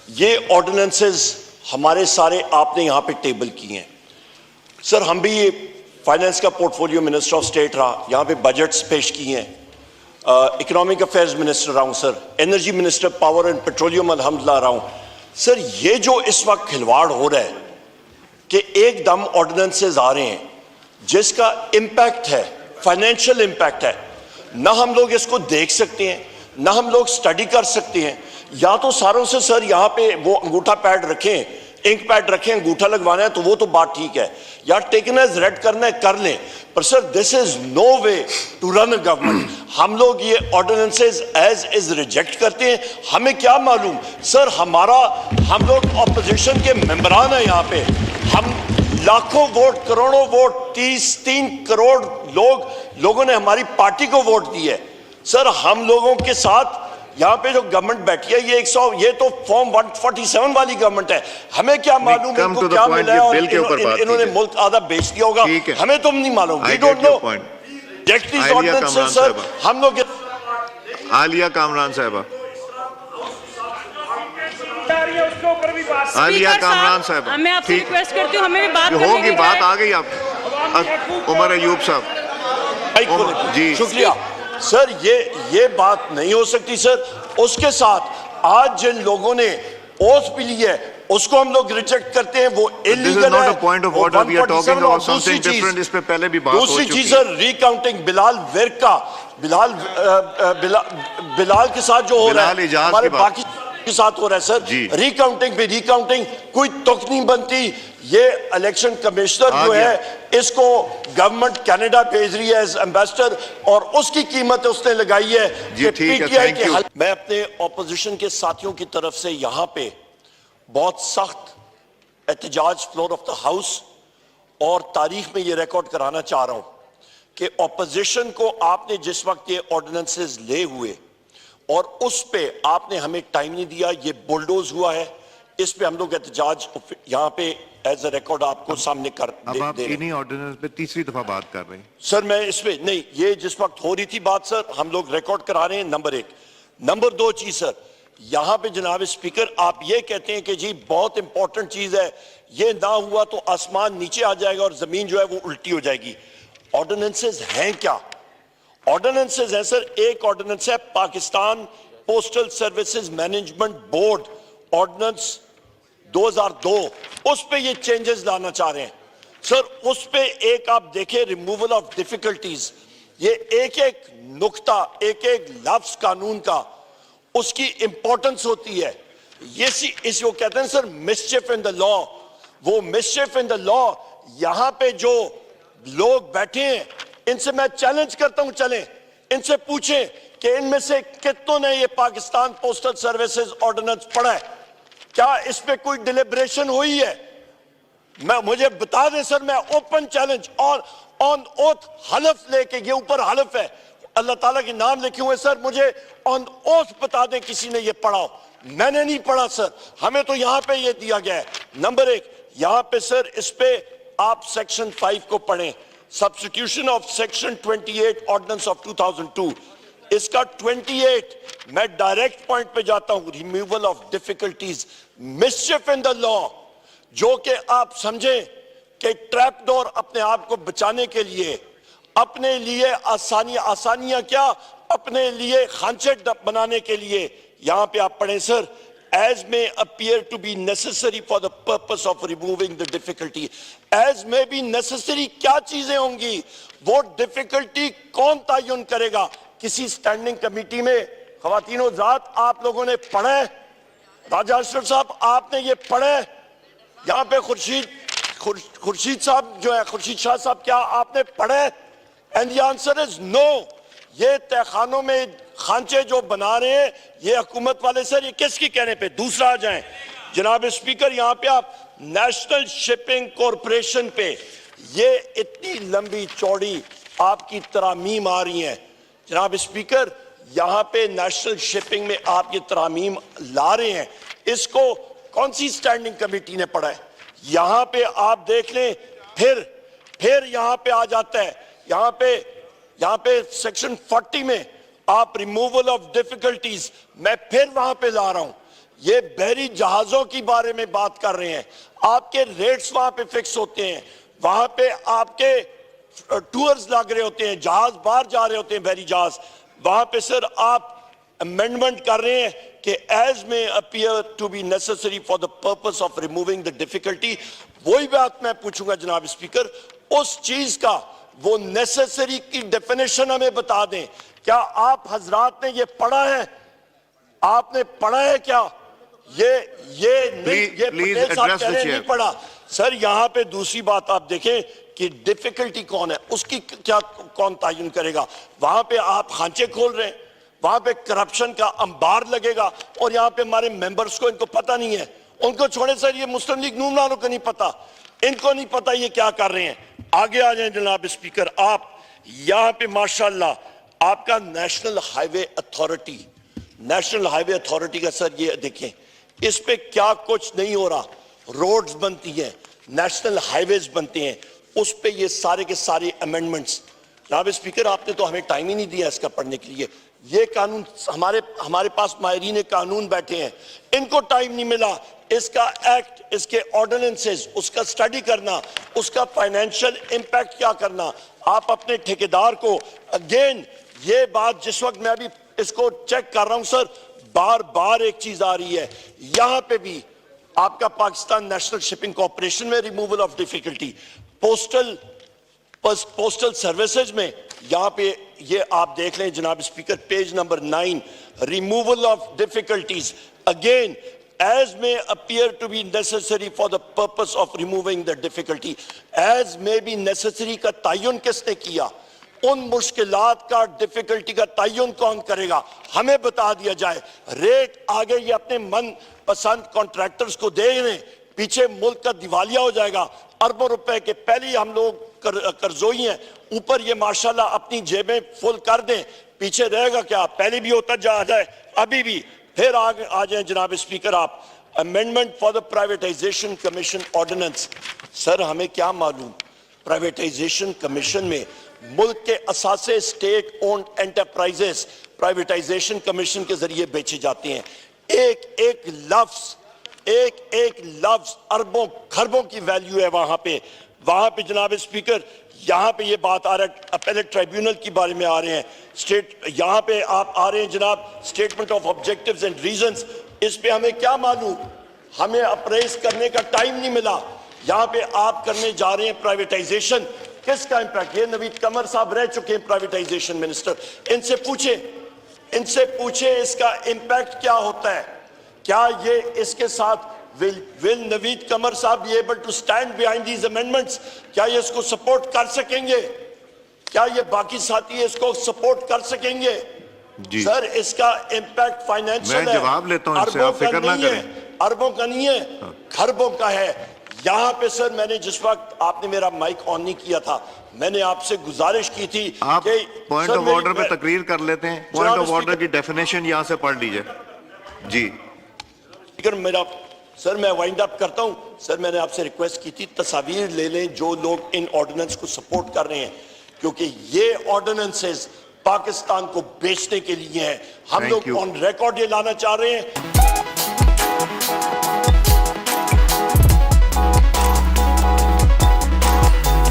یہ آرڈیننسز ہمارے سارے آپ نے یہاں پہ ٹیبل کی ہیں سر. ہم بھی یہ فائنانس کا port folio minister of state رہا, یہاں پہ بجٹس پیش کیے ہیں, اکنامک افیئرز منسٹر رہا ہوں sir, energy minister power and petroleum الحمدللہ رہا ہوں سر. یہ جو اس وقت کھلواڑ ہو رہا ہے کہ ایک دم آرڈیننسز آ رہے ہیں جس کا امپیکٹ ہے, فائنینشیل امپیکٹ ہے, نہ ہم لوگ اس کو دیکھ سکتے ہیں نہ ہم لوگ سٹڈی کر سکتے ہیں. یا تو ساروں سے سر یہاں پہ وہ انگوٹھا پیڈ رکھیں, انک پیڈ رکھیں, انگوٹھا لگوانا ہے تو وہ تو بات ٹھیک ہے, یا ٹیکن ایز ریڈ کرنا ہے کر لیں, پر سر دس از نو way to run a government. ہم لوگ یہ آرڈیننسز ایز از ریجیکٹ کرتے ہیں. ہمیں کیا معلوم سر, ہم لوگ اپوزیشن کے ممبران ہیں یہاں پہ, ہم لاکھوں ووٹ, کروڑوں ووٹ, 3 کروڑ لوگوں نے ہماری پارٹی کو ووٹ دی ہے سر. ہم لوگوں کے ساتھ یہاں پہ جو گورنمنٹ بیٹھی ہے یہ تو فارم 147 والی گورنمنٹ ہے. ہمیں کیا معلوم ان کو کیا ملا ہے اور انہوں نے ملک آدھا بیچ دیا ہوگا, ہمیں تو نہیں معلوم. We don't know. Reject these ordinances, sir. ہم لوگ عالیہ کامران صاحبہ, عالیہ کامران صاحبہ, میں آپ سے ریکویسٹ کرتی ہوں ہمیں بھی بات کرنے ہوگی, بات آ گئی. آپ عمر ایوب صاحب جی شکریہ سر. یہ بات نہیں ہو سکتی سر. اس کے ساتھ آج جن لوگوں نے اوتھ بھی لی ہے اس کو ہم لوگ ریجیکٹ کرتے ہیں, وہ انلیگل ہے. دوسری چیز سر, ریکاؤنٹنگ بلال ورکا, بلال کے ساتھ جو ہو رہا ہے ہمارے باقی کے ساتھ ہو رہا ہے سر. ریکاؤنٹنگ پہ ریکاؤنٹنگ, کوئی تک نہیں بنتی. یہ الیکشن کمشنر جو ہے اس کو گورنمنٹ کینیڈا بھیج رہی ہے ایز ایمبیسڈر, اور اس کی قیمت اس نے لگائی ہے کہ پی ٹی آئی کے. میں اپنے اپوزیشن کے ساتھیوں کی طرف سے یہاں پہ بہت سخت احتجاج فلور آف دا ہاؤس اور تاریخ میں یہ ریکارڈ کرانا چاہ رہا ہوں کہ اپوزیشن کو آپ نے جس وقت یہ آرڈیننسز لے ہوئے اور اس پہ آپ نے ہمیں ٹائم نہیں دیا, یہ بلڈوز ہوا ہے, اس پہ ہم لوگ احتجاج یہاں پہ ایز اے ریکارڈ آپ کو سامنے کر دے رہے ہیں. اب آپ انہی آرڈیننس پہ تیسری دفعہ بات کر رہے ہیں سر. میں اس پہ نہیں, یہ جس وقت ہو رہی تھی بات سر, ہم لوگ ریکارڈ کرا رہے ہیں. نمبر 1. نمبر 2 چیز سر, یہاں پہ جناب اسپیکر آپ یہ کہتے ہیں کہ جی بہت امپورٹنٹ چیز ہے, یہ نہ ہوا تو آسمان نیچے آ جائے گا اور زمین جو ہے وہ الٹی ہو جائے گی. آرڈیننسز ہیں کیا؟ آرڈیننسز ہیں سر. ایک آرڈیننس ہے Pakistan postal services management board ordinance 2002, اس پہ یہ چینجز لانا چاہ رہے ہیں سر. اس پہ ایک آپ دیکھیں ریموول آف ڈیفیکلٹیز, یہ ایک نقطہ, ایک لفظ قانون کا اس کی امپورٹنس ہوتی ہے. اس کو کہتے ہیں سر مسچف ان دا لا. وہ مسچف ان دا لا, یہاں پہ جو لوگ بیٹھے ہیں ان سے میں چیلنج کرتا ہوں, چلیں ان سے پوچھیں کہ ان میں سے کتنوں نے یہ پاکستان پوسٹل سروسز آرڈیننس پڑھا ہے, کیا اس پہ کوئی ڈیلیبریشن ہوئی ہے؟ مجھے بتا دیں سر, میں اوپن چیلنج آن اوتھ حلف لے کے, یہ اوپر حلف ہے, اللہ تعالیٰ کے نام لکھے ہوئے سر, مجھے آن اوتھ بتا دیں کسی نے یہ پڑھا ہو. میں نے نہیں پڑھا سر, ہمیں تو یہاں پہ یہ دیا گیا ہے. نمبر 1 یہاں پہ سر, اس پہ آپ سیکشن 5 کو پڑھیں, substitution of section 28 ordinance of 2002. اس کا 28 میں ڈائریکٹ پوائنٹ پہ جاتا ہوں, ریموول آف ڈیفیکلٹیز, مسچف ان دا لا, جو کہ آپ سمجھیں کہ ٹریپ ڈور اپنے آپ کو بچانے کے لیے, اپنے لیے آسانیاں کیا, اپنے لیے خانچے بنانے کے لیے. یہاں پہ آپ پڑھیں سر, as may appear to be necessary for the purpose of removing the difficulty. as may be necessary کیا چیزیں ہوں گی, وہ ڈیفیکلٹی کون تعین کرے گا؟ کسی سٹینڈنگ کمیٹی میں خواتین و ذات آپ لوگوں نے پڑھے, راجہ اشرف صاحب آپ نے یہ پڑھے, یہاں پہ خورشید صاحب جو ہے, خورشید شاہ صاحب, کیا آپ نے پڑھے؟ اینڈ دی آنسر از نو. یہ تہ خانوں میں خانچے جو بنا رہے ہیں یہ حکومت والے سر, یہ کس کی کہنے پہ؟ دوسرا آ جائیں جناب اسپیکر, یہاں پہ آپ نیشنل شپنگ کارپوریشن پہ یہ اتنی لمبی چوڑی آپ کی ترامیم آ رہی ہیں. جناب اسپیکر, یہاں پہ نیشنل شپنگ میں آپ یہ ترامیم لا رہے ہیں, اس کو کون سی سٹینڈنگ کمیٹی نے پڑھا ہے؟ یہاں پہ آپ دیکھ لیں, پھر یہاں پہ آ جاتا ہے, یہاں پہ سیکشن 40 میں آپ ریموول آف ڈیفیکلٹیز, میں پھر وہاں پہ لا رہا ہوں. یہ بحری جہازوں کی بارے میں بات کر رہے ہیں. آپ کے ریٹس وہاں پہ فکس ہوتے ہیں, وہاں پہ آپ کے ٹورز لگ رہے ہوتے ہیں, جہاز باہر جا رہے ہوتے ہیں, بحری جہاز. وہاں پہ سر آپ امینڈمنٹ کر رہے ہیں کہ as may appear to be necessary for the purpose of removing the difficulty. وہی بات میں پوچھوں گا جناب اسپیکر, اس چیز کا وہ نیسسری کی ڈیفینیشن ہمیں بتا دیں. کیا آپ حضرات نے یہ پڑھا ہے؟ آپ نے پڑھا ہے کیا؟ یہ پٹیل صاحب کہہ رہے ہیں نہیں پڑھا. سر یہاں پہ دوسری بات آپ دیکھیں کہ ڈیفیکلٹی کون ہے, اس کی کیا کون تعین کرے گا؟ وہاں پہ آپ خانچے کھول رہے ہیں, وہاں پہ کرپشن کا انبار لگے گا, اور یہاں پہ ہمارے ممبرز کو ان کو پتہ نہیں ہے. ان کو چھوڑے سر, یہ مسلم لیگ نون والوں کو نہیں پتا, ان کو نہیں پتا یہ کیا کر رہے ہیں. آگے آ جائیں جناب اسپیکر. آپ یہاں پہ ماشاءاللہ آپ کا نیشنل ہائی وے اتھارٹی کا سر یہ دیکھیں, اس پہ کیا کچھ نہیں ہو رہا. روڈز بنتی ہیں, نیشنل ہائی ویز بنتے ہیں, اس پہ یہ سارے کے سارے امینڈمنٹس. جناب اسپیکر آپ نے تو ہمیں ٹائم ہی نہیں دیا اس کا پڑھنے کے لیے. یہ قانون ہمارے پاس ماہرین قانون بیٹھے ہیں, ان کو ٹائم نہیں ملا اس کا ایکٹ, اس کے آرڈیننسز, اس کا سٹڈی کرنا, اس کا فائنینشل امپیکٹ کیا کرنا. آپ اپنے ٹھیکیدار کو اگین یہ بات, جس وقت میں ابھی اس کو چیک کر رہا ہوں سر, بار بار ایک چیز آ رہی ہے یہاں پہ بھی. آپ کا پاکستان نیشنل شپنگ کارپوریشن میں removal of difficulty, postal services میں یہاں پہ یہ آپ دیکھ لیں جناب speaker, page number 9, removal of difficulties again as may appear to be necessary for the purpose of removing the difficulty. as may be necessary کا تعین کس نے کیا؟ ان مشکلات کا, ڈیفیکلٹی کا تعین کون کرے گا؟ ہمیں بتا دیا جائے. ریٹ آگے یہ اپنے من پسند کانٹریکٹرز کو دے رہے ہیں, پیچھے ملک کا دیوالیہ ہو جائے گا. اربوں روپے کے پہلے ہی ہم لوگ قرضوئی ہیں, اوپر یہ ماشاءاللہ اپنی جیبیں فل کر دیں, پیچھے رہے گا کیا؟ پہلے بھی ہوتا جا جائے, ابھی بھی. پھر آ جائیں جناب اسپیکر آپ, amendment for the Privatisation Commission Ordinance. Sir ہمیں کیا معلوم, پرائیویٹائزیشن کمیشن میں ملک کے اثاثے state owned enterprises Privatisation Commission کے ذریعے بیچے جاتے ہیں. ایک ایک لفظ اربوں خربوں کی ویلیو ہے وہاں پہ. وہاں پہ جناب اسپیکر یہاں پہ یہ بات آ رہا ہے, اپیلیٹ ٹرائیبیونل کی بارے میں آ رہے ہیں, یہاں پہ آپ آ رہے ہیں جناب statement of objectives and reasons. اس پہ ہمیں کیا معلوم, ہمیں اپریز کرنے کا ٹائم نہیں ملا. یہاں پہ آپ کرنے جا رہے ہیں پرائیویٹائزیشن, کس کا امپیکٹ؟ یہ نوید قمر صاحب رہ چکے ہیں پرائیویٹائزیشن منسٹر, ان سے پوچھیں اس کا امپیکٹ کیا ہوتا ہے. کیا یہ اس کے ساتھ will نوید قمر صاحب be able to stand behind these amendments؟ کیا یہ اس کو سپورٹ کر سکیں گے؟ کیا یہ باقی ساتھی اس کو سپورٹ کر سکیں گے؟ سر اس کا امپیکٹ فائنینشل ہے, میں جواب لیتا ہوں, اس سے آپ فکر نہ کریں. اربوں کا نہیں ہے, خربوں کا ہے. یہاں پہ سر میں نے جس وقت آپ نے میرا مائک آن نہیں کیا تھا, میں نے آپ سے گزارش کی تھی آپ پوائنٹ آف آرڈر پہ تقریر کر لیتے ہیں. پوائنٹ آف آرڈر کی ڈیفینیشن یہاں سے پڑھ لیجئے. جی سر میں وائنڈ اپ کرتا ہوں. سر میں نے آپ سے ریکویسٹ کی تھی تصاویر لے لیں جو لوگ ان آرڈیننس کو سپورٹ کر رہے ہیں, کیونکہ یہ آرڈیننسز پاکستان کو بیچنے کے لیے ہیں. ہم لوگ آن ریکارڈ یہ لانا چاہ رہے ہیں